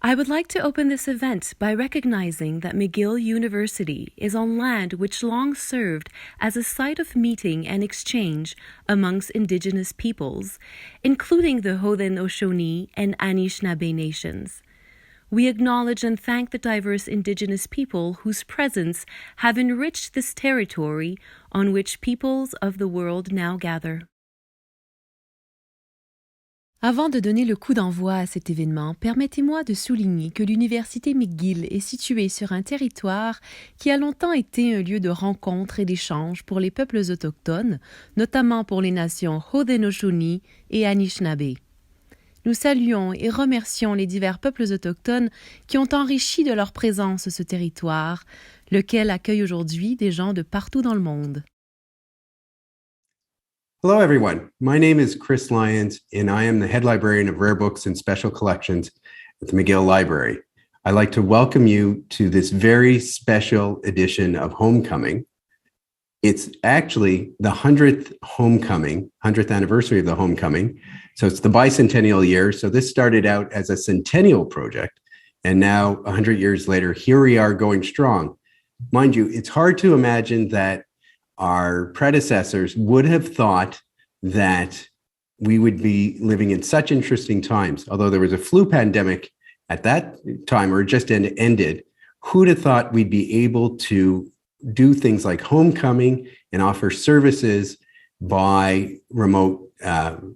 I would like to open this event by recognizing that McGill University is on land which long served as a site of meeting and exchange amongst Indigenous peoples, including the Haudenosaunee and Anishinaabe nations. We acknowledge and thank the diverse Indigenous people whose presence have enriched this territory on which peoples of the world now gather. Avant de donner le coup d'envoi à cet événement, permettez-moi de souligner que l'Université McGill est située sur un territoire qui a longtemps été un lieu de rencontre et d'échange pour les peuples autochtones, notamment pour les nations Haudenosaunee et Anishinaabe. Nous saluons et remercions les divers peuples autochtones qui ont enrichi de leur présence ce territoire, lequel accueille aujourd'hui des gens de partout dans le monde. Hello, everyone. My name is Chris Lyons, and I am the head librarian of rare books and special collections at the McGill Library. I'd like to welcome you to this very special edition of Homecoming. It's actually the 100th homecoming, 100th anniversary of the homecoming. So it's the bicentennial year. So this started out as a centennial project. And now 100 years later, here we are going strong. Mind you, it's hard to imagine that our predecessors would have thought that we would be living in such interesting times. Although there was a flu pandemic at that time, or just ended, who'd have thought we'd be able to do things like homecoming and offer services by remote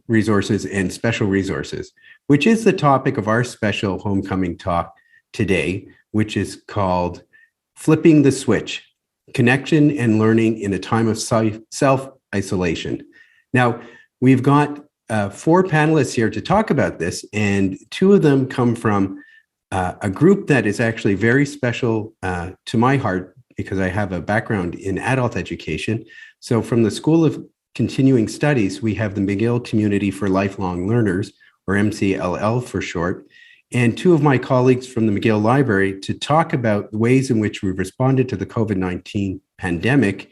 resources and special resources, which is the topic of our special homecoming talk today, which is called Flipping the Switch, Connection and Learning in a Time of Self-Isolation. Now, we've got 4 panelists here to talk about this, and 2 of them come from a group that is actually very special to my heart because I have a background in adult education. So from the School of Continuing Studies, we have the McGill Communauté for Lifelong Learners, or MCLL for short, and 2 of my colleagues from the McGill Library to talk about the ways in which we've responded to the COVID-19 pandemic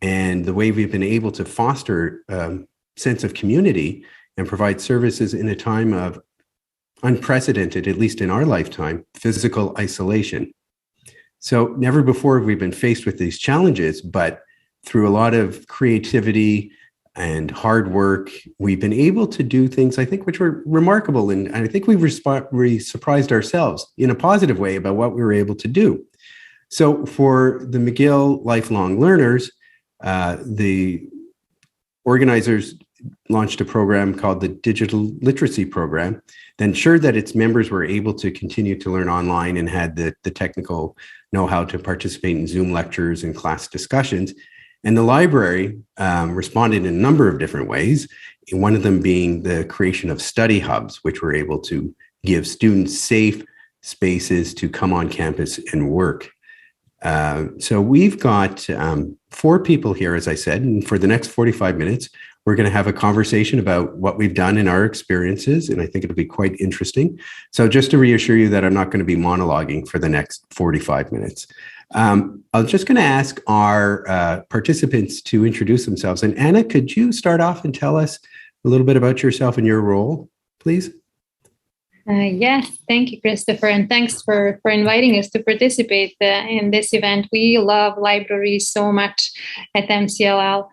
and the way we've been able to foster a sense of community and provide services in a time of unprecedented, at least in our lifetime, physical isolation. So never before have we been faced with these challenges, but through a lot of creativity and hard work, we've been able to do things, I think, which were remarkable. And I think we surprised ourselves in a positive way about what we were able to do. So for the McGill Lifelong Learners, the organizers launched a program called the Digital Literacy Program that ensured that its members were able to continue to learn online and had the technical know-how to participate in Zoom lectures and class discussions. And the library responded in a number of different ways, one of them being the creation of study hubs, which were able to give students safe spaces to come on campus and work. So we've got 4 people here, as I said, and for the next 45 minutes, we're going to have a conversation about what we've done in our experiences, and I think it'll be quite interesting. So just to reassure you that I'm not going to be monologuing for the next 45 minutes. I'm just going to ask our participants to introduce themselves. And Anna, could you start off and tell us a little bit about yourself and your role, please? Yes, thank you, Christopher, and thanks for inviting us to participate in this event. We love libraries so much at MCLL.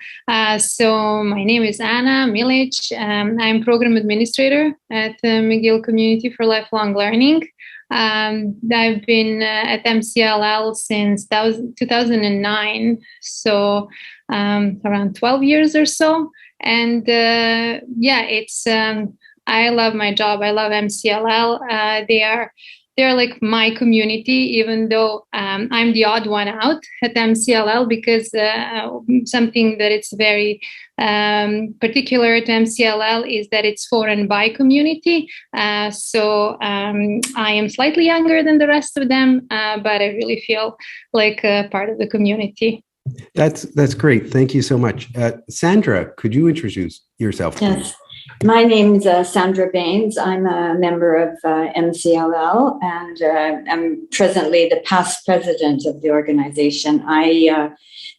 So my name is Anna Milic. I'm program administrator at the McGill Communauté for Lifelong Learning. I've been at MCLL since 2009, so around 12 years or so. And it's I love my job. I love MCLL. They're like my community, even though I'm the odd one out at MCLL because something that it's very particular to MCLL is that it's for and by community. So I am slightly younger than the rest of them, but I really feel like a part of the community. That's great. Thank you so much. Sandra, could you introduce yourself, please? Yes. My name is Sandra Baines. I'm a member of MCLL, and I'm presently the past president of the organization. I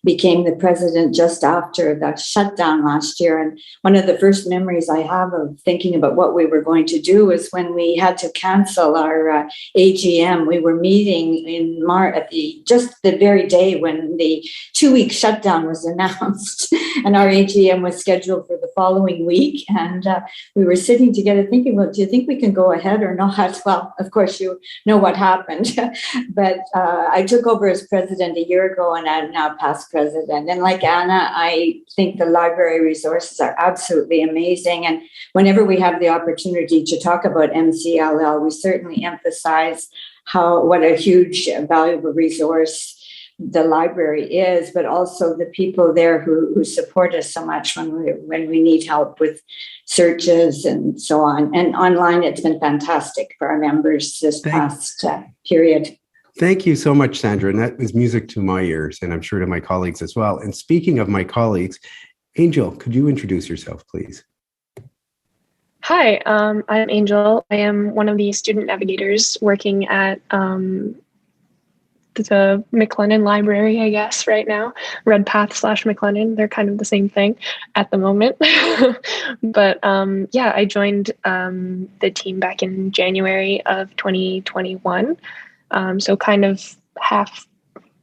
became the president just after the shutdown last year. And one of the first memories I have of thinking about what we were going to do was when we had to cancel our AGM. We were meeting in March at just the very day when the 2-week shutdown was announced, and our AGM was scheduled for the following week. And we were sitting together thinking, well, do you think we can go ahead or not? Well, of course, you know what happened. But I took over as president a year ago, and I'm now past president. And like Anna, I think the library resources are absolutely amazing. And whenever we have the opportunity to talk about MCLL, we certainly emphasize what a huge, valuable resource the library is, but also the people there who support us so much when we need help with searches and so on. And online, it's been fantastic for our members this past period. Thank you so much, Sandra. And that was music to my ears, and I'm sure to my colleagues as well. And speaking of my colleagues, Angel, could you introduce yourself, please? Hi, I'm Angel. I am one of the student navigators working at the McLennan Library, I guess, right now. Redpath/McLennan, they're kind of the same thing at the moment. But yeah, I joined the team back in January of 2021. So kind of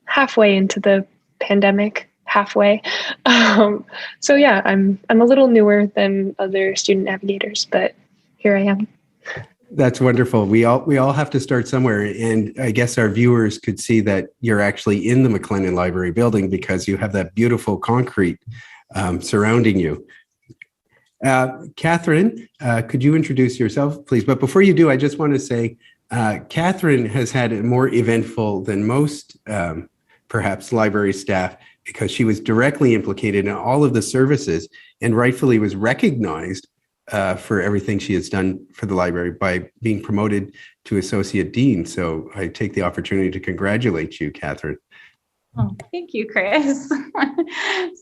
halfway into the pandemic, halfway. So yeah, I'm a little newer than other student navigators, but here I am. That's wonderful. We all have to start somewhere, and I guess our viewers could see that you're actually in the McLennan Library building because you have that beautiful concrete surrounding you. Catherine, could you introduce yourself, please? But before you do, I just want to say Catherine has had it more eventful than most, perhaps, library staff, because she was directly implicated in all of the services and rightfully was recognized for everything she has done for the library by being promoted to Associate Dean. So I take the opportunity to congratulate you, Catherine. Oh, thank you, Chris.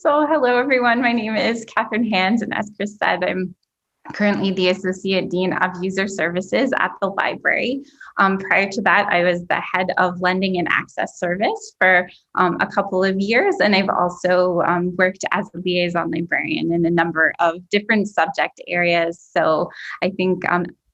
So hello, everyone. My name is Catherine Hands, and as Chris said, I'm currently the Associate Dean of User Services at the library. Prior to that, I was the head of Lending and Access Service for a couple of years, and I've also worked as a liaison librarian in a number of different subject areas. So I think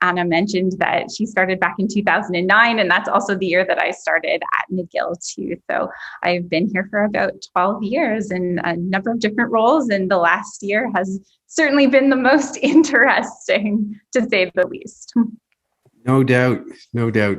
Anna mentioned that she started back in 2009, and that's also the year that I started at McGill too. So I've been here for about 12 years in a number of different roles, and the last year has certainly been the most interesting, to say the least. No doubt,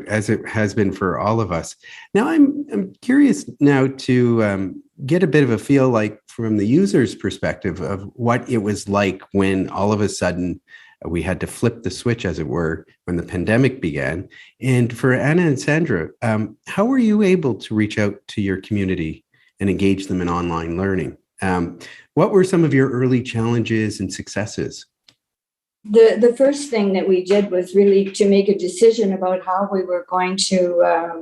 as it has been for all of us. Now, I'm curious now to get a bit of a feel, like from the user's perspective, of what it was like when all of a sudden we had to flip the switch, as it were, when the pandemic began. And for Anna and Sandra, how were you able to reach out to your community and engage them in online learning? What were some of your early challenges and successes? The first thing that we did was really to make a decision about how we were going to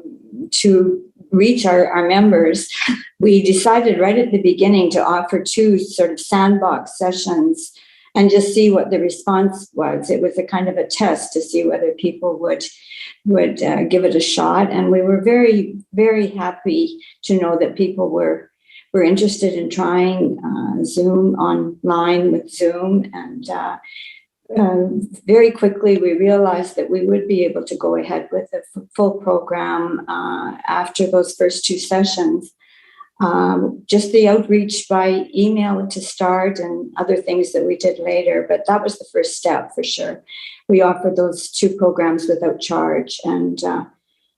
reach our members. We decided right at the beginning to offer 2 sort of sandbox sessions and just see what the response was. It was a kind of a test to see whether people would give it a shot. And we were very, very happy to know that people were interested in trying Zoom online with Zoom. And very quickly, we realized that we would be able to go ahead with a full program after those first 2 sessions. Just the outreach by email to start and other things that we did later. But that was the first step for sure. We offered those 2 programs without charge. And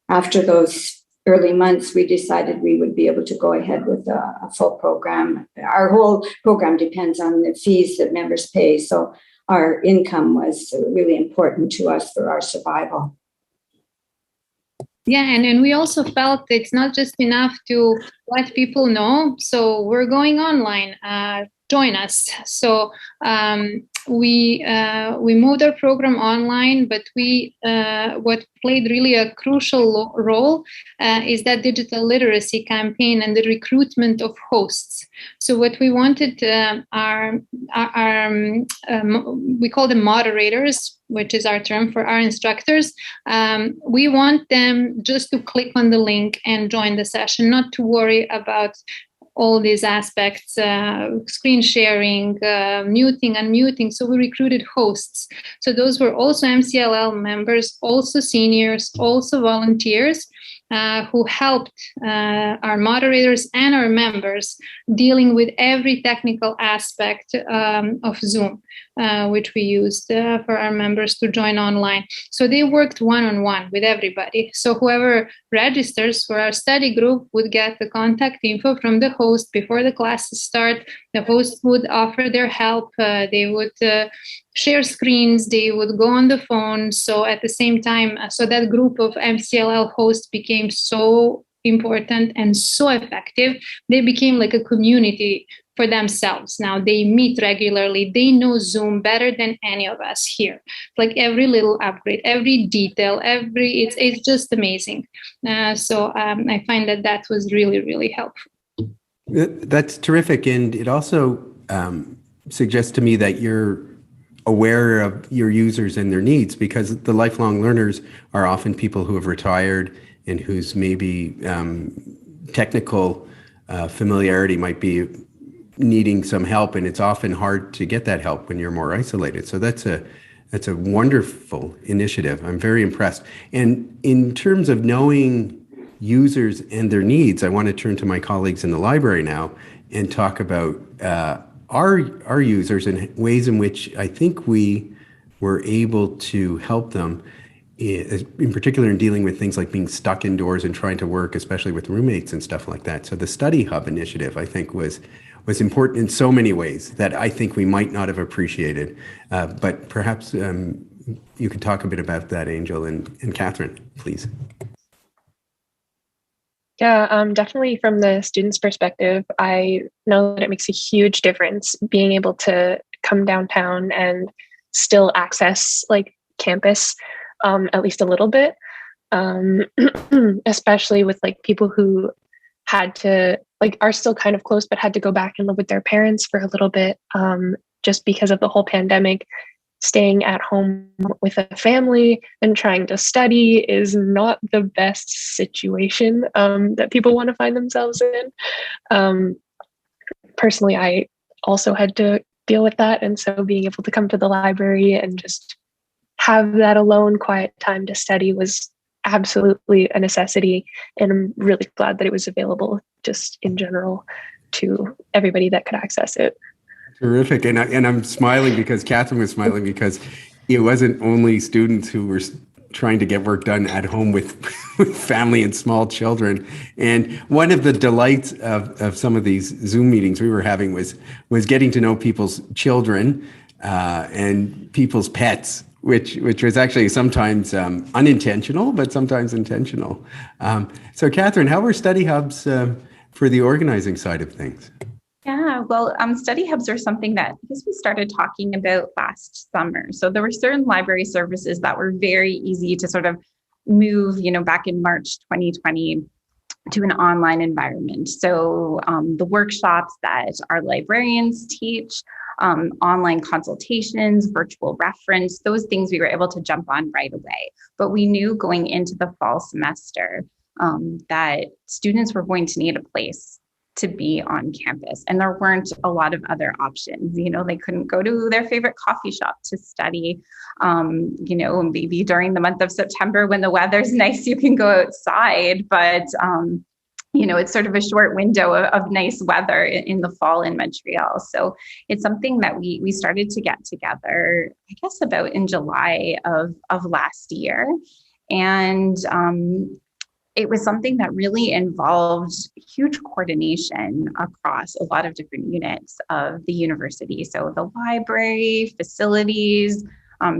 after those early months, we decided we would be able to go ahead with a full program. Our whole program depends on the fees that members pay. So our income was really important to us for our survival. Yeah, and we also felt it's not just enough to let people know. So we're going online. Join us. So we moved our program online, but what played really a crucial role is that digital literacy campaign and the recruitment of hosts. So what we wanted we call them moderators, which is our term for our instructors. We want them just to click on the link and join the session, not to worry about all these aspects, screen sharing, muting, unmuting. So we recruited hosts. So those were also MCLL members, also seniors, also volunteers who helped our moderators and our members dealing with every technical aspect of Zoom, which we used for our members to join online. So they worked one-on-one with everybody. So whoever registers for our study group would get the contact info from the host before the classes start. The host would offer their help. They would share screens. They would go on the phone. So at the same time, so that group of MCLL hosts became so important and so effective. They became like a community for themselves. Now they meet regularly. They know Zoom better than any of us here. Like every little upgrade, every detail, it's just amazing. So I find that was really, really helpful. That's terrific. And it also suggests to me that you're aware of your users and their needs, because the lifelong learners are often people who have retired and whose maybe technical familiarity might be needing some help, and it's often hard to get that help when you're more isolated. So that's a wonderful initiative. I'm very impressed. And in terms of knowing users and their needs, I want to turn to my colleagues in the library now and talk about our users and ways in which I think we were able to help them, in particular in dealing with things like being stuck indoors and trying to work, especially with roommates and stuff like that. So the Study Hub initiative, I think, was important in so many ways that I think we might not have appreciated. But perhaps you could talk a bit about that, Angel, and Catherine, please. Yeah, definitely from the student's perspective, I know that it makes a huge difference being able to come downtown and still access like campus, at least a little bit, especially with like people who had to are still kind of close, but had to go back and live with their parents for a little bit, just because of the whole pandemic. Staying at home with a family and trying to study is not the best situation that people want to find themselves in. Personally, I also had to deal with that. And so being able to come to the library and just have that alone, quiet time to study was absolutely a necessity. And I'm really glad that it was available just in general to everybody that could access it. Terrific. And I'm smiling because Catherine was smiling, because it wasn't only students who were trying to get work done at home with family and small children. And one of the delights of some of these Zoom meetings we were having was getting to know people's children and people's pets, which was actually sometimes unintentional, but sometimes intentional. So Catherine, how were study hubs for the organizing side of things? Yeah, well, study hubs are something that I guess we started talking about last summer. So there were certain library services that were very easy to sort of move, back in March 2020 to an online environment. So the workshops that our librarians teach, online consultations, virtual reference, those things we were able to jump on right away. But we knew going into the fall semester that students were going to need a place to be on campus. And there weren't a lot of other options. They couldn't go to their favorite coffee shop to study. Maybe during the month of September when the weather's nice, you can go outside, but it's sort of a short window of nice weather in the fall in Montreal. So it's something that we started to get together, I guess about in July of last year. And it was something that really involved huge coordination across a lot of different units of the university. So the library, facilities,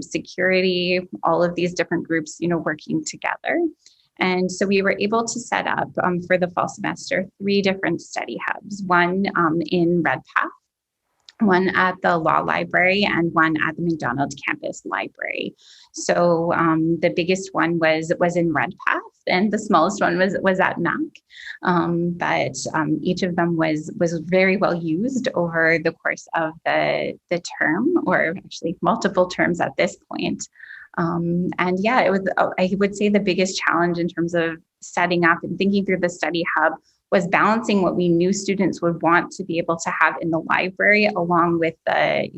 security, all of these different groups, working together. And so we were able to set up for the fall semester 3 different study hubs, one in Redpath, one at the Law Library and one at the McDonald Campus Library. So the biggest one was in Redpath, and the smallest one was at Mac. But each of them was very well used over the course of the term, or actually multiple terms at this point. And yeah, it was, I would say, the biggest challenge in terms of setting up and thinking through the study hub was balancing what we knew students would want to be able to have in the library, along with the,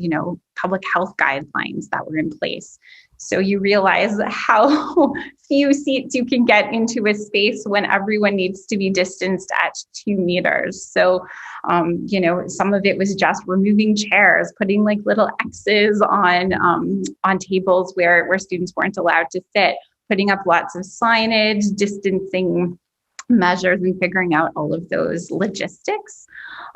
public health guidelines that were in place. So you realize how few seats you can get into a space when everyone needs to be distanced at 2 meters. So, some of it was just removing chairs, putting like little X's on tables where students weren't allowed to sit, putting up lots of signage, distancing measures, and figuring out all of those logistics.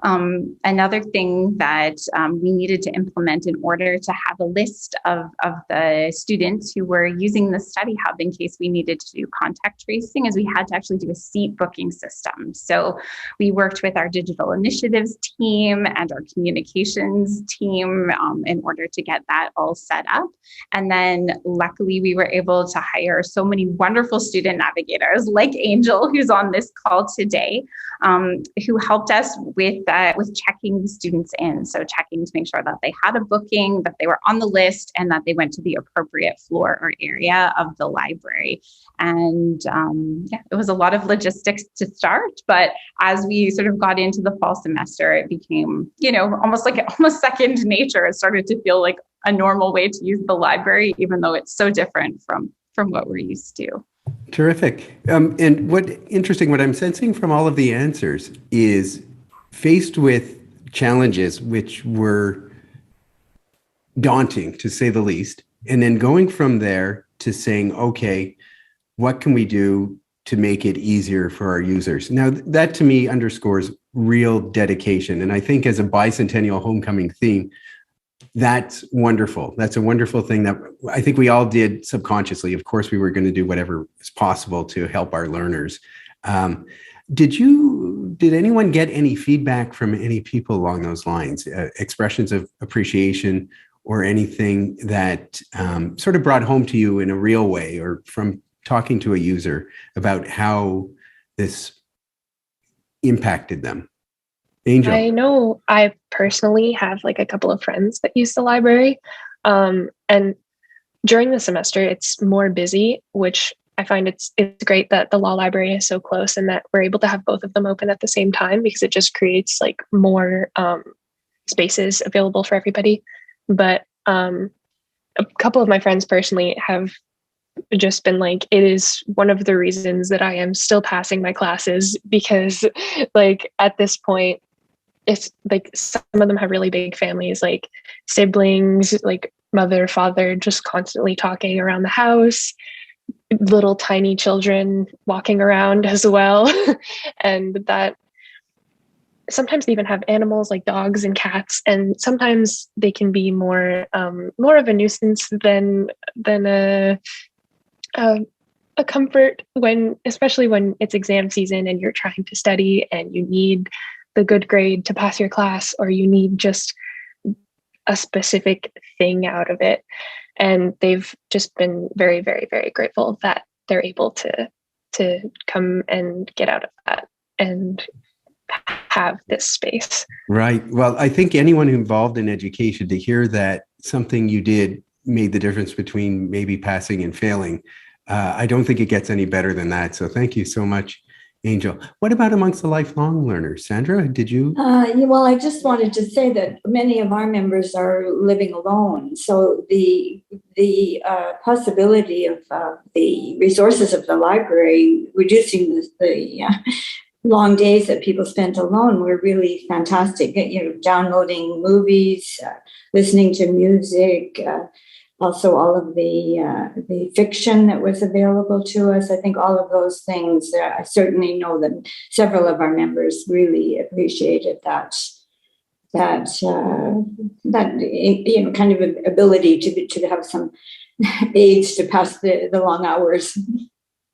Another thing that we needed to implement in order to have a list of the students who were using the study hub in case we needed to do contact tracing is we had to actually do a seat booking system. So we worked with our digital initiatives team and our communications team in order to get that all set up. And then luckily we were able to hire so many wonderful student navigators like Angel, who's on this call today, who helped us with checking the students in. So checking to make sure that they had a booking, that they were on the list, and that they went to the appropriate floor or area of the library. And it was a lot of logistics to start, but as we sort of got into the fall semester, it became, almost second nature. It started to feel like a normal way to use the library, even though it's so different from what we're used to. Terrific. And what I'm sensing from all of the answers is, faced with challenges which were daunting, to say the least, and then going from there to saying, okay, what can we do to make it easier for our users? Now, that to me underscores real dedication. And I think as a bicentennial homecoming theme, that's wonderful. That's a wonderful thing that I think we all did subconsciously. Of course, we were going to do whatever is possible to help our learners. Did anyone get any feedback from any people along those lines, expressions of appreciation or anything that sort of brought home to you in a real way, or from talking to a user about how this impacted them? Angel. I know I personally have like a couple of friends that use the library. And during the semester, it's more busy, which I find it's great that the law library is so close and that we're able to have both of them open at the same time, because it just creates like more spaces available for everybody. But a couple of my friends personally have just been like, it is one of the reasons that I am still passing my classes, because like at this point, it's like some of them have really big families, like siblings, like mother, father, just constantly talking around the house, little tiny children walking around as well. And that sometimes they even have animals like dogs and cats, and sometimes they can be more of a nuisance than a comfort, especially when it's exam season and you're trying to study and you need the good grade to pass your class, or you need just a specific thing out of it. And they've just been very, very, very grateful that they're able to come and get out of that and have this space. Right. Well, I think anyone involved in education, to hear that something you did made the difference between maybe passing and failing, I don't think it gets any better than that. So thank you so much, Angel. What about amongst the lifelong learners? Sandra, did you? Well, I just wanted to say that many of our members are living alone. So the possibility of the resources of the library reducing the long days that people spent alone were really fantastic. Downloading movies, listening to music, also all of the fiction that was available to us. I think all of those things, I certainly know that several of our members really appreciated that kind of ability to have some aids to pass the long hours.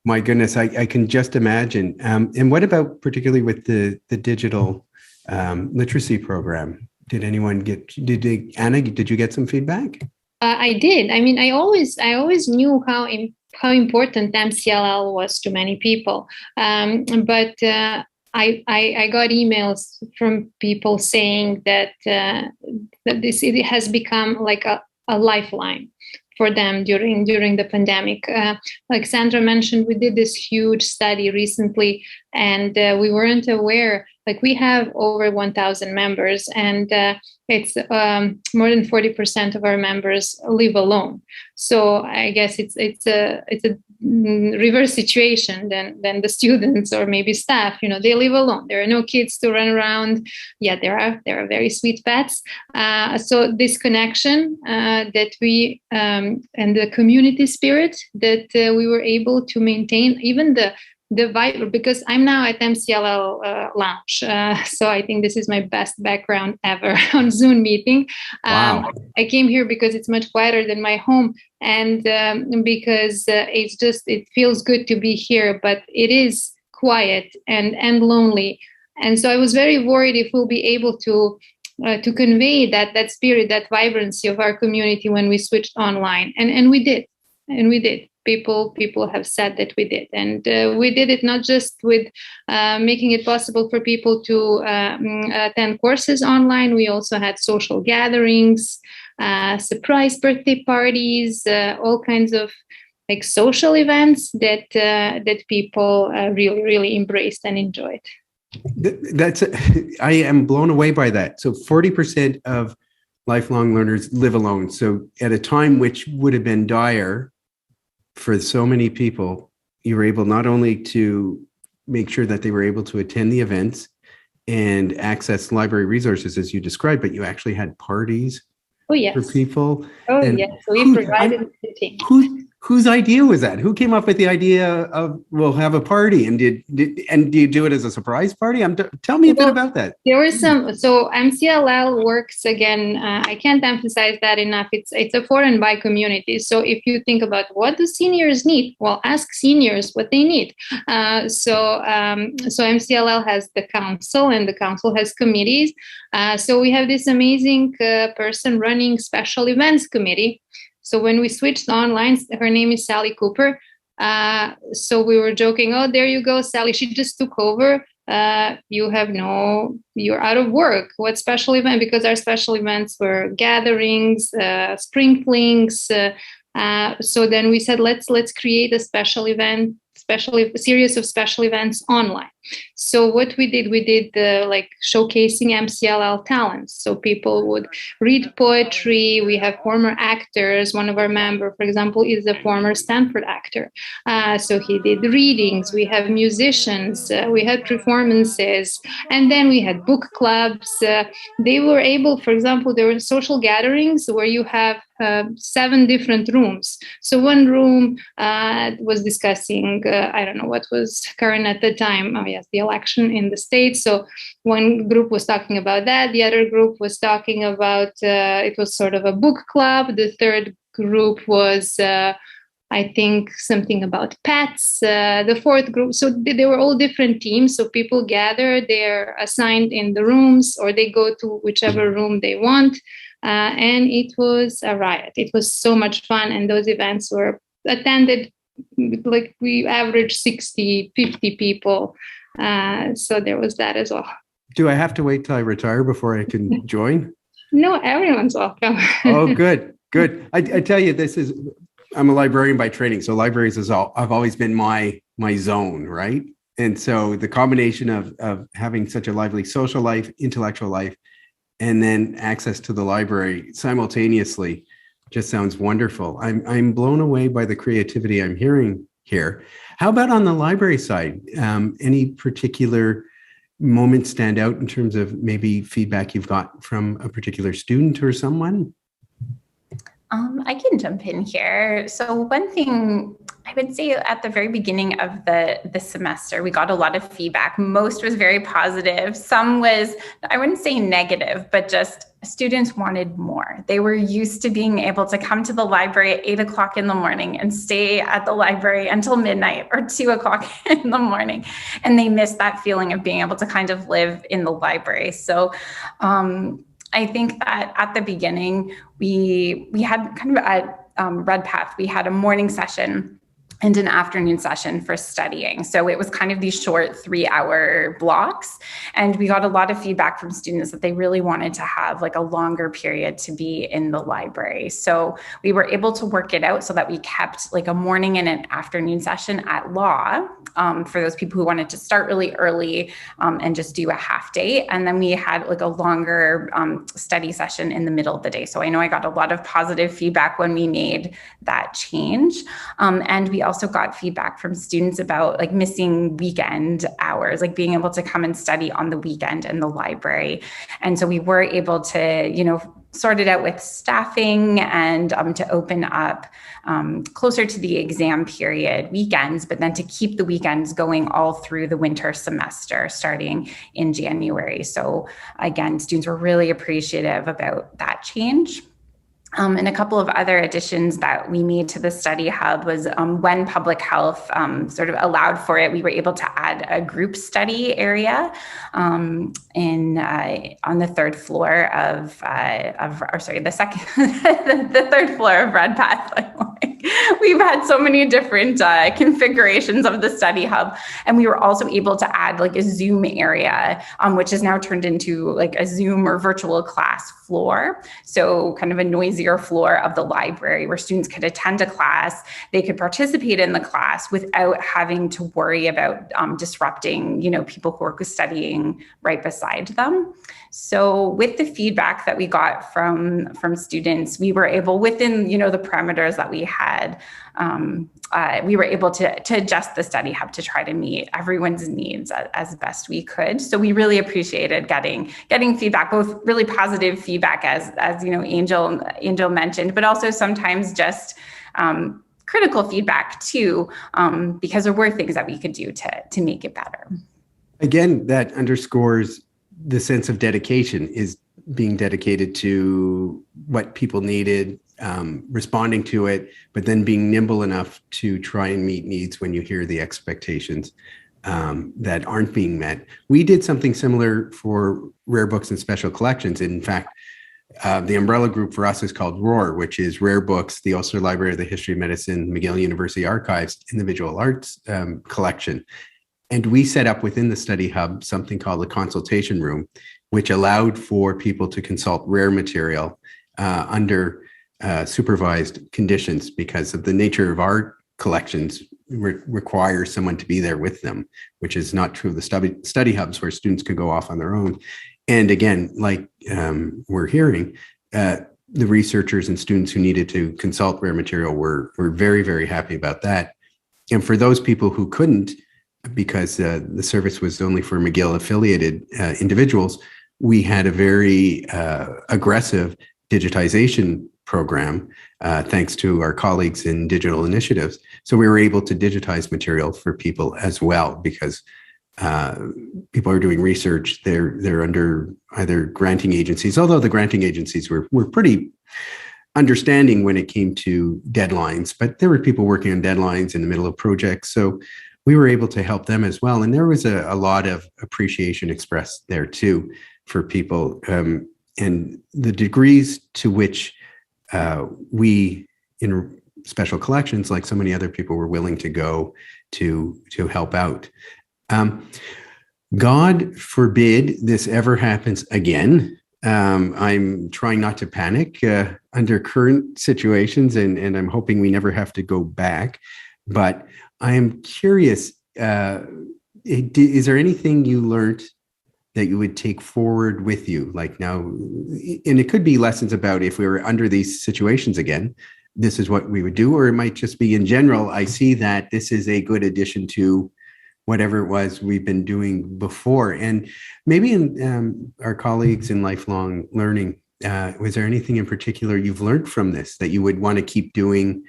My goodness, I can just imagine. And what about particularly with the digital literacy program? Anna, did you get some feedback? I did. I mean, I always knew how important MCLL was to many people, but I got emails from people saying that it has become like a lifeline for them during the pandemic. Like Sandra mentioned, we did this huge study recently, and we weren't aware. Like, we have over 1,000 members, and it's more than 40% of our members live alone. So I guess it's a reverse situation than the students or maybe staff. They live alone. There are no kids to run around. Yeah, there are very sweet pets. So this connection that we and the community spirit that we were able to maintain, even the vibe, because I'm now at MCLL Lounge. So I think this is my best background ever on Zoom meeting. Wow. I came here because it's much quieter than my home, and because it feels good to be here, but it is quiet and lonely. And so I was very worried if we'll be able to convey that spirit, that vibrancy of our community when we switched online. And we did. People have said that we did. And we did it not just with making it possible for people to attend courses online. We also had social gatherings, surprise birthday parties, all kinds of like social events that people really, really embraced and enjoyed. I am blown away by that. So 40% of lifelong learners live alone. So at a time which would have been dire for so many people, you were able not only to make sure that they were able to attend the events and access library resources as you described, but you actually had parties for people. Yes. So we provided the team. Whose idea was that? Who came up with the idea of, we'll have a party? And do you do it as a surprise party? Tell me a bit about that. There were some. So MCLL works, again, I can't emphasize that enough. It's a for and by community. So if you think about what do seniors need, well, ask seniors what they need. So MCLL has the council, and the council has committees. So we have this amazing person running special events committee. So when we switched online, her name is Sally Cooper. So we were joking, oh, there you go, Sally. She just took over. You're out of work. What special event? Because our special events were gatherings, sprinklings. So then we said, let's create a series of special events online. So what we did like showcasing MCLL talents. So people would read poetry. We have former actors. One of our members, for example, is a former Stanford actor. So he did readings. We have musicians. We had performances. And then we had book clubs. They were able, for example, there were social gatherings where you have 7 different rooms. So one room was discussing, I don't know what was current at the time. Oh, yes, the election in the States. So one group was talking about that. The other group was talking about, it was sort of a book club. The third group was, I think, something about pets. The fourth group, so they were all different teams. So people gather, they're assigned in the rooms, or they go to whichever room they want. And it was a riot. It was so much fun. And those events were attended, like we averaged 50 people. So there was that as well. Do I have to wait till I retire before I can join? No, everyone's welcome. Oh, good. I tell you, I'm a librarian by training. So libraries have always been my zone, right? And so the combination of having such a lively social life, intellectual life, and then access to the library simultaneously just sounds wonderful. I'm blown away by the creativity I'm hearing here. How about on the library side? Any particular moments stand out in terms of maybe feedback you've got from a particular student or someone? I can jump in here. So one thing I would say at the very beginning of the semester, we got a lot of feedback. Most was very positive. Some was, I wouldn't say negative, but just students wanted more. They were used to being able to come to the library at 8 o'clock in the morning and stay at the library until midnight or 2 o'clock in the morning. And they missed that feeling of being able to kind of live in the library. So I think that at the beginning, we had kind of at Redpath, we had a morning session and an afternoon session for studying. So it was kind of these short 3-hour blocks. And we got a lot of feedback from students that they really wanted to have like a longer period to be in the library. So we were able to work it out so that we kept like a morning and an afternoon session at law for those people who wanted to start really early and just do a half day. And then we had like a longer study session in the middle of the day. So I know I got a lot of positive feedback when we made that change. And we also got feedback from students about like missing weekend hours, like being able to come and study on the weekend in the library. And so we were able to, sort it out with staffing and to open up closer to the exam period weekends, but then to keep the weekends going all through the winter semester starting in January. So again, students were really appreciative about that change. And a couple of other additions that we made to the study hub was when public health sort of allowed for it, we were able to add a group study area on the third floor the third floor of Redpath. We've had so many different configurations of the study hub, and we were also able to add like a Zoom area, which is now turned into like a Zoom or virtual class floor. So kind of a noisier floor of the library where students could attend a class, they could participate in the class without having to worry about disrupting, people who are studying right beside them. So with the feedback that we got from students, we were able, within, the parameters that we had, we were able to adjust the study hub to try to meet everyone's needs as best we could. So we really appreciated getting feedback, both really positive feedback as Angel mentioned, but also sometimes just critical feedback too, because there were things that we could do to make it better. Again, that underscores the sense of dedication, is being dedicated to what people needed, responding to it, but then being nimble enough to try and meet needs when you hear the expectations that aren't being met. We did something similar for rare books and special collections. In fact, the umbrella group for us is called ROAR, which is Rare Books, the Ulster Library of the History of Medicine, McGill University Archives Individual Arts Collection. And we set up within the study hub something called the consultation room, which allowed for people to consult rare material under supervised conditions, because of the nature of our collections requires someone to be there with them, which is not true of the study hubs where students could go off on their own. And again, like we're hearing, the researchers and students who needed to consult rare material were very, very happy about that. And for those people who couldn't, because the service was only for McGill affiliated individuals, we had a very aggressive digitization program, thanks to our colleagues in digital initiatives. So we were able to digitize material for people as well, because people are doing research. They're under either granting agencies, although the granting agencies were pretty understanding when it came to deadlines, but there were people working on deadlines in the middle of projects. So we were able to help them as well. And there was a lot of appreciation expressed there too for people. And the degrees to which we in special collections, like so many other people, were willing to go to help out. God forbid this ever happens again. I'm trying not to panic under current situations, and I'm hoping we never have to go back. But I am curious, is there anything you learned that you would take forward with you, like now? And it could be lessons about if we were under these situations again, this is what we would do, or it might just be in general, I see that this is a good addition to whatever it was we've been doing before. And maybe in our colleagues in lifelong learning, was there anything in particular you've learned from this that you would want to keep doing,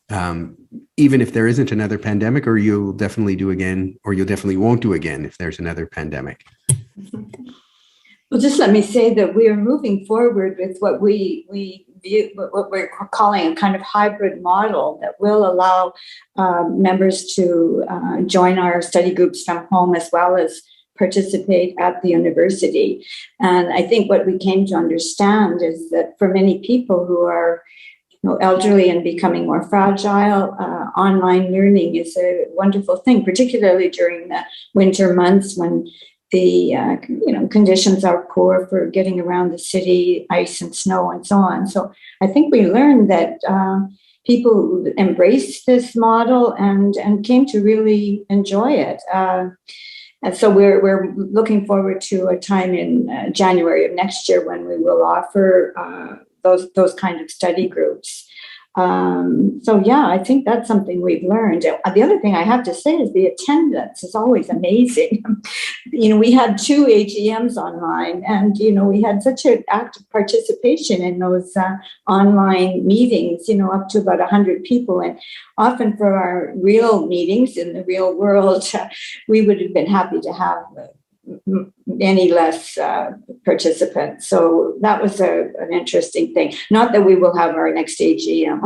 even if there isn't another pandemic, or you'll definitely do again, or you definitely won't do again if there's another pandemic? Well, just let me say that we are moving forward with what we view, what we're calling a kind of hybrid model that will allow members to join our study groups from home, as well as participate at the university. And I think what we came to understand is that for many people who are elderly and becoming more fragile, online learning is a wonderful thing, particularly during the winter months when the conditions are poor for getting around the city, ice and snow and so on. So I think we learned that people embraced this model and came to really enjoy it. And so we're looking forward to a time in January of next year when we will offer those kind of study groups. So yeah, I think that's something we've learned. The other thing I have to say is the attendance is always amazing. We had 2 AGMs online, and we had such an active participation in those online meetings. Up to about 100 people, and often for our real meetings in the real world, we would have been happy to have any less participants. So that was an interesting thing. Not that we will have our next AGM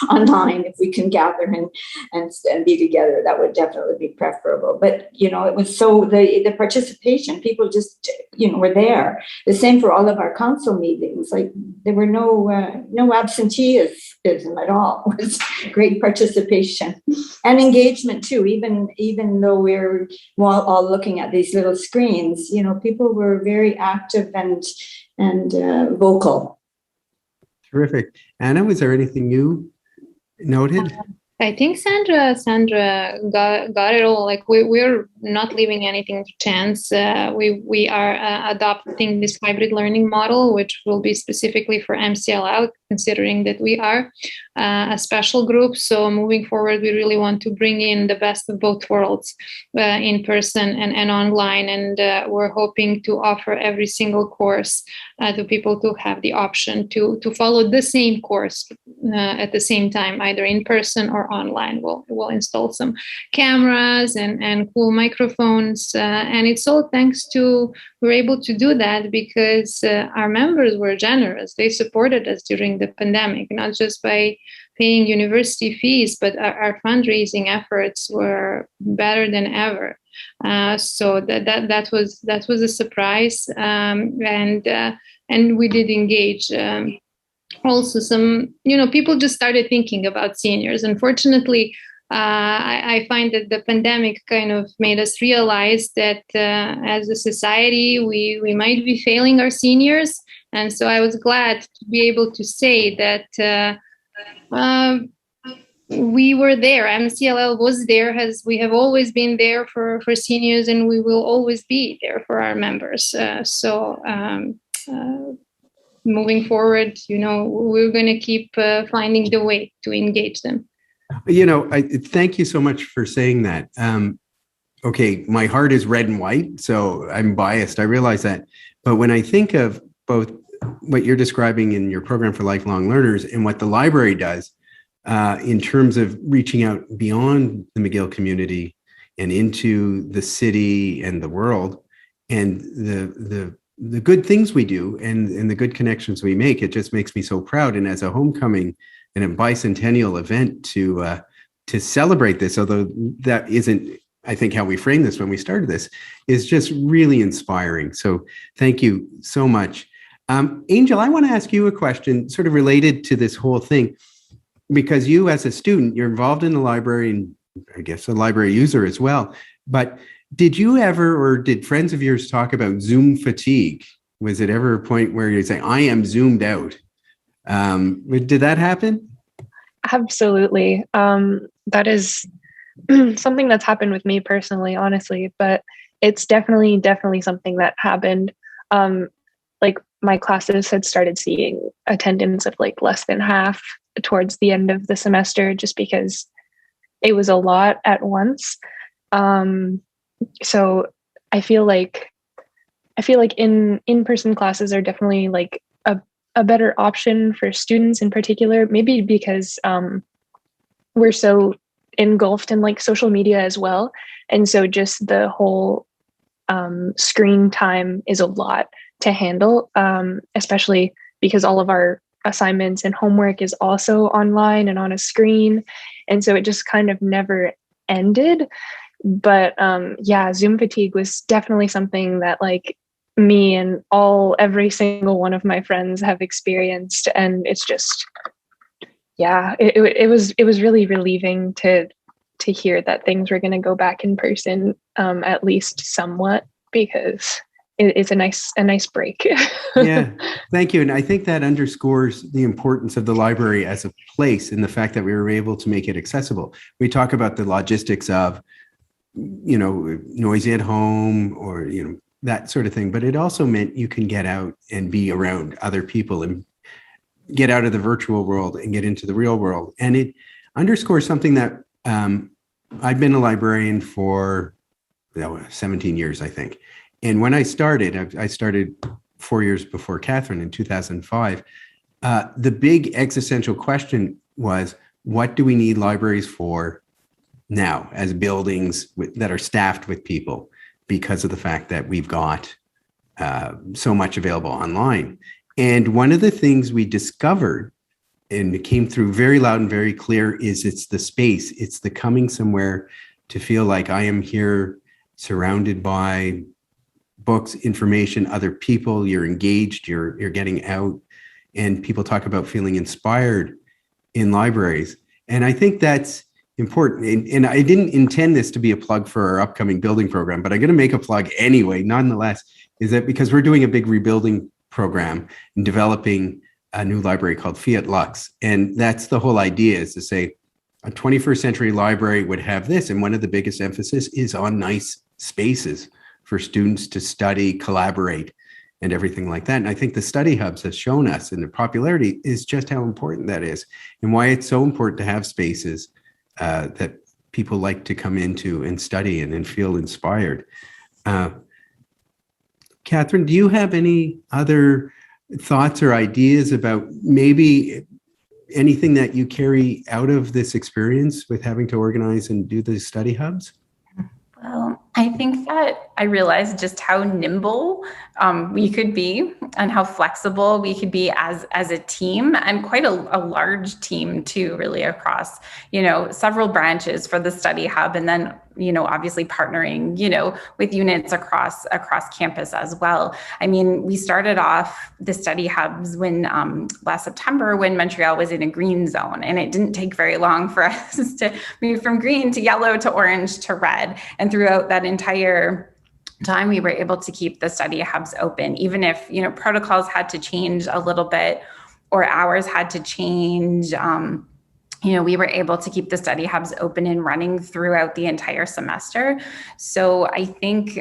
online if we can gather and be together. That would definitely be preferable. But, it was so the participation, people just, were there. The same for all of our council meetings. Like there were no absenteeism at all. It was great participation and engagement too, even though we're all looking at these little screens, people were very active and vocal. Terrific. Anna, was there anything you noted? I think Sandra got it all. Like we're not leaving anything to chance. We are adopting this hybrid learning model, which will be specifically for MCLL, considering that we are a special group. So moving forward, we really want to bring in the best of both worlds, in person and online. And we're hoping to offer every single course to people to have the option to follow the same course at the same time, either in person or online. We'll install some cameras and cool microphones. And it's all thanks to, we're able to do that because our members were generous. They supported us during the pandemic, not just by paying university fees, but our fundraising efforts were better than ever. So that was a surprise, and we did engage. Also, some people just started thinking about seniors. Unfortunately, I find that the pandemic kind of made us realize that as a society, we might be failing our seniors. And so I was glad to be able to say that we were there. MCLL was there, as we have always been there for seniors, and we will always be there for our members. Moving forward, we're going to keep finding the way to engage them. I thank you so much for saying that. Okay, my heart is red and white, so I'm biased. I realize that. But when I think of both what you're describing in your program for lifelong learners and what the library does in terms of reaching out beyond the McGill community and into the city and the world, and the good things we do and the good connections we make, it just makes me so proud. And as a homecoming and a bicentennial event to celebrate this, although that isn't, I think, how we framed this when we started this, is just really inspiring. So thank you so much. Angel, I want to ask you a question sort of related to this whole thing, because you as a student, you're involved in the library and I guess a library user as well. But did you ever, or did friends of yours talk about Zoom fatigue? Was it ever a point where you say, I am zoomed out? Did that happen? Absolutely. That is something that's happened with me personally, honestly, but it's definitely something that happened. Like my classes had started seeing attendance of like less than half towards the end of the semester, just because it was a lot at once. So I feel like in-person classes are definitely like a better option for students in particular, maybe because we're so engulfed in like social media as well. And so just the whole screen time is a lot to handle, especially because all of our assignments and homework is also online and on a screen. And so it just kind of never ended. But yeah, Zoom fatigue was definitely something that like me and every single one of my friends have experienced. And it's just, yeah, it was really relieving to hear that things were going to go back in person, at least somewhat, because it's a nice break. Yeah, thank you. And I think that underscores the importance of the library as a place and the fact that we were able to make it accessible. We talk about the logistics of, noisy at home or, that sort of thing, but it also meant you can get out and be around other people and get out of the virtual world and get into the real world. And it underscores something that I've been a librarian for 17 years, I think. And when I started 4 years before Catherine in 2005, the big existential question was, what do we need libraries for now as buildings that are staffed with people because of the fact that we've got so much available online? And one of the things we discovered, and it came through very loud and very clear, is it's the space. It's the coming somewhere to feel like I am here surrounded by books, information, other people, you're engaged, you're getting out, and people talk about feeling inspired in libraries. And I think that's important. And I didn't intend this to be a plug for our upcoming building program, but I'm going to make a plug anyway, nonetheless, is that because we're doing a big rebuilding program and developing a new library called Fiat Lux. And that's the whole idea, is to say a 21st century library would have this. And one of the biggest emphasis is on nice spaces for students to study, collaborate, and everything like that. And I think the study hubs have shown us, and the popularity is just how important that is, and why it's so important to have spaces that people like to come into and study and feel inspired. Catherine, do you have any other thoughts or ideas about maybe anything that you carry out of this experience with having to organize and do the study hubs? Well, I think that I realized just how nimble we could be and how flexible we could be as a team, and quite a large team too, really, across, several branches for the study hub, and then, obviously partnering, with units across campus as well. I mean, we started off the study hubs when last September, when Montreal was in a green zone, and it didn't take very long for us to move from green to yellow to orange to red. And throughout that entire time, we were able to keep the study hubs open, even if, protocols had to change a little bit or hours had to change. We were able to keep the study hubs open and running throughout the entire semester. So I think,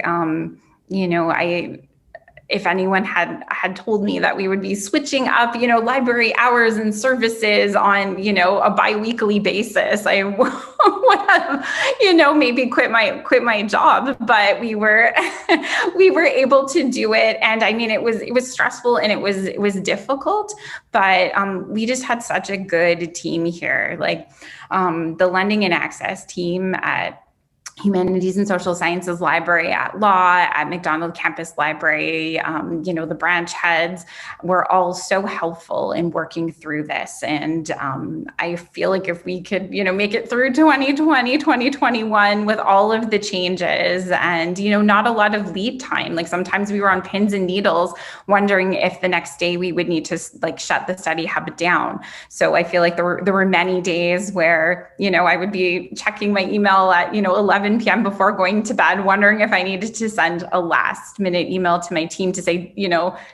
if anyone had told me that we would be switching up, library hours and services on, a biweekly basis, I would have, maybe quit my job. But we were able to do it, and I mean, it was stressful and it was difficult, but we just had such a good team here, like the lending and access team at Humanities and Social Sciences Library, at Law, at McDonald Campus Library, the branch heads were all so helpful in working through this. And I feel like if we could, make it through 2020, 2021 with all of the changes and, not a lot of lead time, like sometimes we were on pins and needles wondering if the next day we would need to shut the study hub down. So I feel like there were many days where, I would be checking my email at, 11 p.m. before going to bed, wondering if I needed to send a last minute email to my team to say,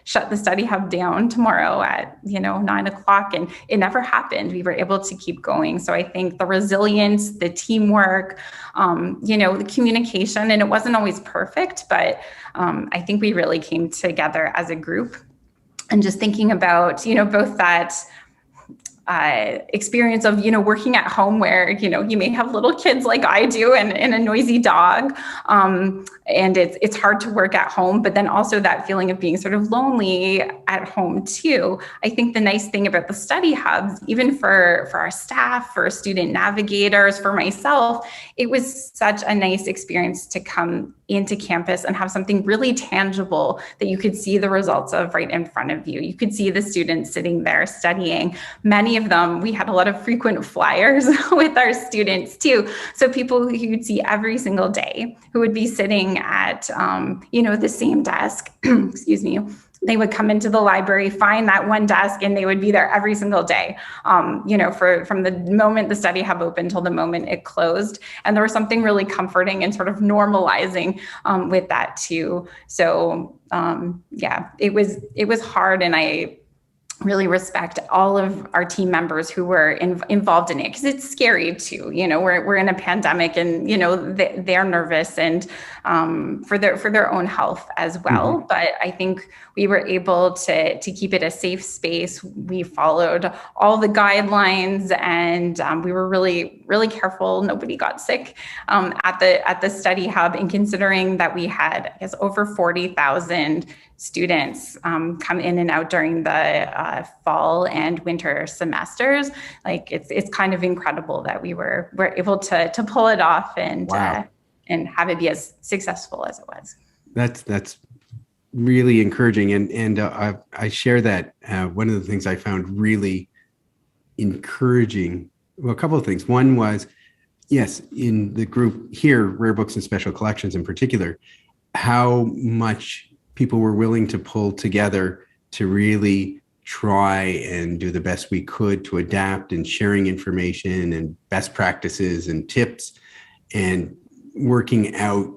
shut the study hub down tomorrow at, 9 o'clock. And it never happened. We were able to keep going. So I think the resilience, the teamwork, the communication, and it wasn't always perfect, but I think we really came together as a group. And just thinking about, both that experience of, working at home where, you may have little kids like I do and a noisy dog. And it's hard to work at home, but then also that feeling of being sort of lonely at home too. I think the nice thing about the study hubs, even for our staff, for student navigators, for myself, it was such a nice experience to come into campus and have something really tangible that you could see the results of right in front of you. You could see the students sitting there studying. Many many of them, we had a lot of frequent flyers with our students too. So people who you'd see every single day who would be sitting at, the same desk, excuse me. They would come into the library, find that one desk, and they would be there every single day, from the moment the study hub opened till the moment it closed. And there was something really comforting and sort of normalizing with that too. So it was hard, and I really respect all of our team members who were involved in it, because it's scary too. We're in a pandemic, and they're nervous and for their own health as well. Mm-hmm. But I think we were able to keep it a safe space. We followed all the guidelines, and we were really, really careful. Nobody got sick at the study hub. And considering that we had, I guess, over 40,000 students come in and out during the fall and winter semesters, like it's kind of incredible that we're able to pull it off and wow. And have it be as successful as it was. That's really encouraging, and I share that. One of the things I found really encouraging, well, a couple of things. One was, yes, in the group here, Rare Books and Special Collections in particular, how much people were willing to pull together to really try and do the best we could to adapt, and sharing information and best practices and tips and working out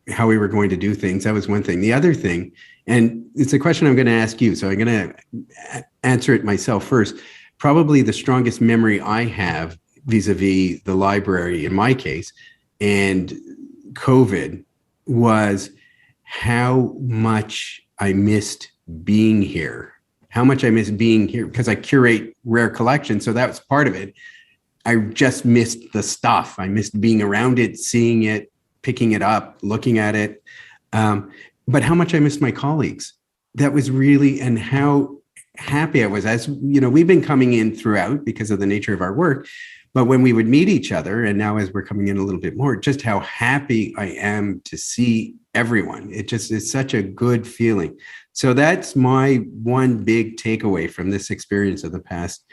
how we were going to do things. That was one thing. The other thing, and it's a question I'm going to ask you, so I'm going to answer it myself first. Probably the strongest memory I have vis-a-vis the library, in my case, and COVID, was how much I missed being here. How much I missed being here, because I curate rare collections, so that was part of it. I just missed the stuff. I missed being around it, seeing it, picking it up, looking at it. But how much I missed my colleagues. That was really, and how happy I was. As we've been coming in throughout because of the nature of our work, but when we would meet each other, and now as we're coming in a little bit more, just how happy I am to see everyone. It just is such a good feeling. So that's my one big takeaway from this experience of the past,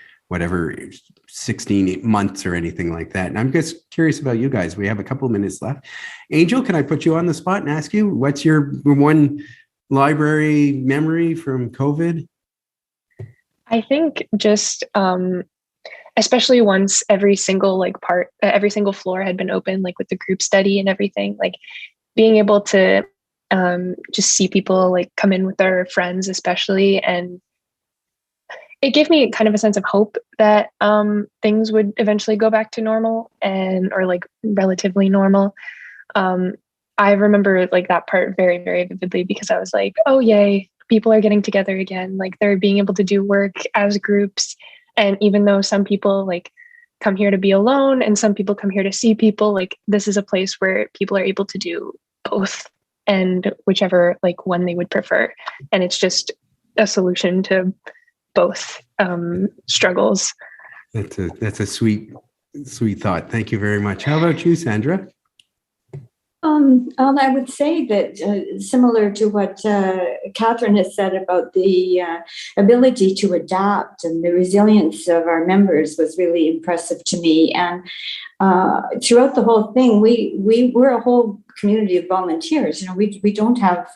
16 months or anything like that. And I'm just curious about you guys. We have a couple of minutes left. Angel, can I put you on the spot and ask you, what's your one library memory from COVID? I think just, especially once every single every single floor had been open, like with the group study and everything, like being able to just see people like come in with their friends, especially, and it gave me kind of a sense of hope that things would eventually go back to normal or like relatively normal. I remember like that part very, very vividly, because I was like, oh, yay, people are getting together again. Like they're being able to do work as groups. And even though some people like come here to be alone and some people come here to see people, like this is a place where people are able to do both, and whichever like one they would prefer. And it's just a solution to both struggles. That's a sweet thought. Thank you very much. How about you, Sandra? I would say that similar to what Catherine has said about the ability to adapt and the resilience of our members was really impressive to me. And throughout the whole thing, we're a whole community of volunteers. We don't have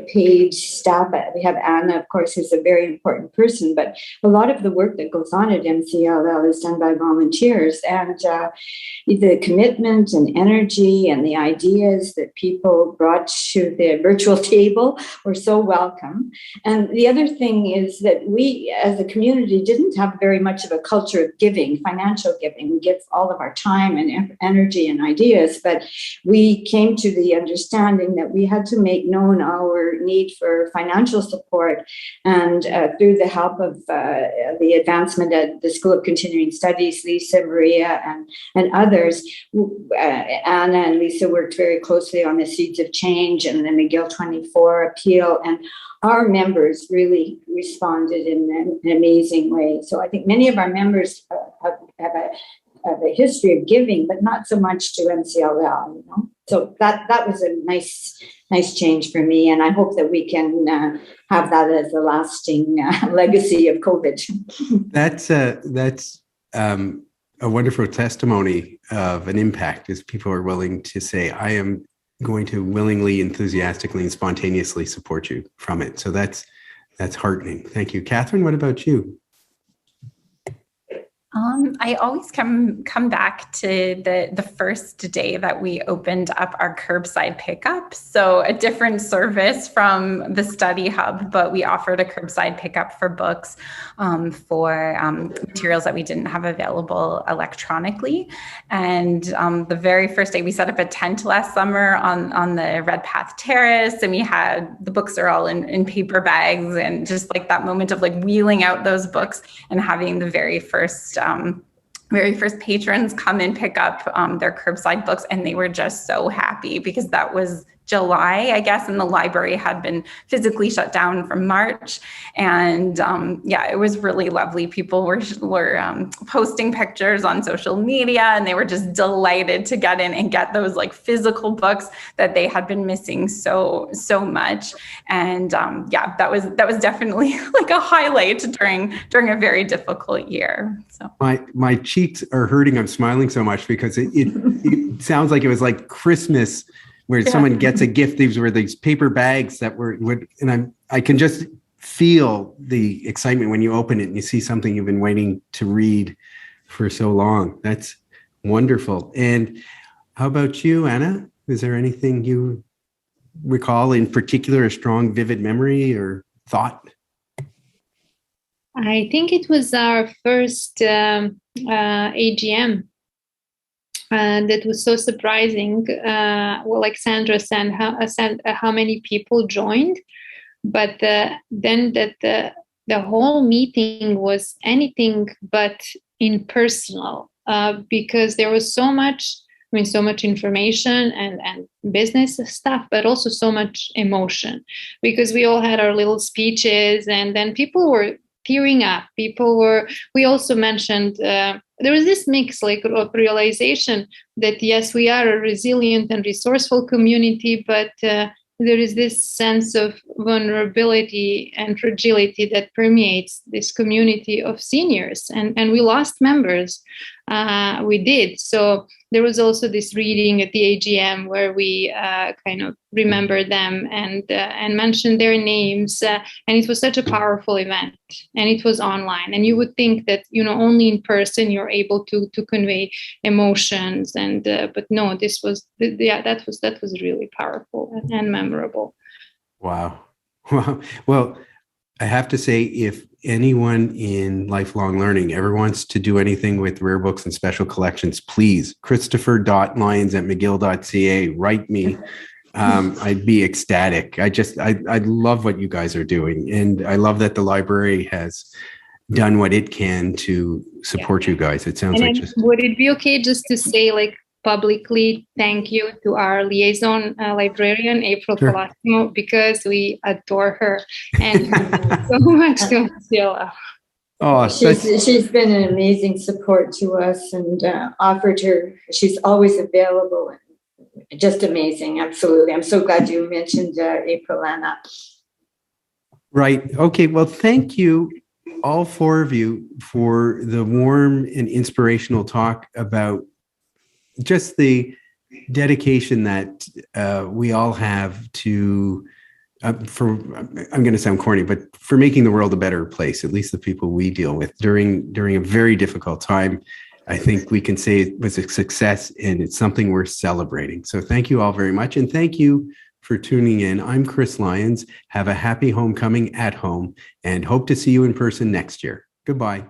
paid staff. We have Anna, of course, who's a very important person, but a lot of the work that goes on at MCLL is done by volunteers. And the commitment and energy and the ideas that people brought to the virtual table were so welcome. And the other thing is that we, as a community, didn't have very much of a culture of giving, financial giving. We give all of our time and energy and ideas, but we came to the understanding that we had to make known our need for financial support, and through the help of the advancement at the School of Continuing Studies, Lisa, Maria, and others, Anna and Lisa worked very closely on the Seeds of Change and the McGill 24 appeal, and our members really responded in an amazing way. So I think many of our members have a history of giving, but not so much to MCLL, So that was a nice nice change for me. And I hope that we can have that as a lasting legacy of COVID. That's a wonderful testimony of an impact, as people are willing to say, I am going to willingly, enthusiastically, and spontaneously support you from it. So that's heartening. Thank you. Catherine, what about you? I always come back to the first day that we opened up our curbside pickup. So a different service from the study hub, but we offered a curbside pickup for books, for materials that we didn't have available electronically. And the very first day, we set up a tent last summer on the Red Path Terrace, and we had the books are all in paper bags, and just like that moment of like wheeling out those books and having the very first patrons come and pick up their curbside books, and they were just so happy because that was July, I guess, and the library had been physically shut down from March. And it was really lovely. People were posting pictures on social media, and they were just delighted to get in and get those like physical books that they had been missing so much. And that was definitely like a highlight during a very difficult year. So my cheeks are hurting. I'm smiling so much because it sounds like it was like Christmas, where someone gets a gift. These were these paper bags that and I can just feel the excitement when you open it and you see something you've been waiting to read for so long. That's wonderful. And how about you, Anna? Is there anything you recall in particular, a strong, vivid memory or thought? I think it was our first AGM. That was so surprising. Like Sandra said, how many people joined, but then that the whole meeting was anything but impersonal, because there was so much information and business stuff, but also so much emotion, because we all had our little speeches, and then people were tearing up. We also mentioned, there was this mix of realization that, yes, we are a resilient and resourceful community, but there is this sense of vulnerability and fragility that permeates this community of seniors. And we lost members. We did. So there was also this reading at the AGM where we kind of remembered them and mentioned their names. And it was such a powerful event. And it was online. And you would think that, only in person you're able to convey emotions. And but no, that was really powerful and memorable. Wow. Well, I have to say, if anyone in lifelong learning ever wants to do anything with rare books and special collections, please, christopher.lyons@mcgill.ca, write me. I'd be ecstatic. I love what you guys are doing. And I love that the library has done what it can to support you guys. It sounds would it be okay just to say publicly thank you to our liaison librarian, April Palacio, because we adore her and so much to MCLL. Oh, she's been an amazing support to us, and she's always available. Just amazing. Absolutely. I'm so glad you mentioned April, Anna. Right. Okay. Well, thank you, all four of you, for the warm and inspirational talk about just the dedication that we all have to, I'm going to sound corny, but for making the world a better place, at least the people we deal with during a very difficult time. I think we can say it was a success, and it's something worth celebrating. So thank you all very much. And thank you for tuning in. I'm Chris Lyons. Have a happy homecoming at home, and hope to see you in person next year. Goodbye.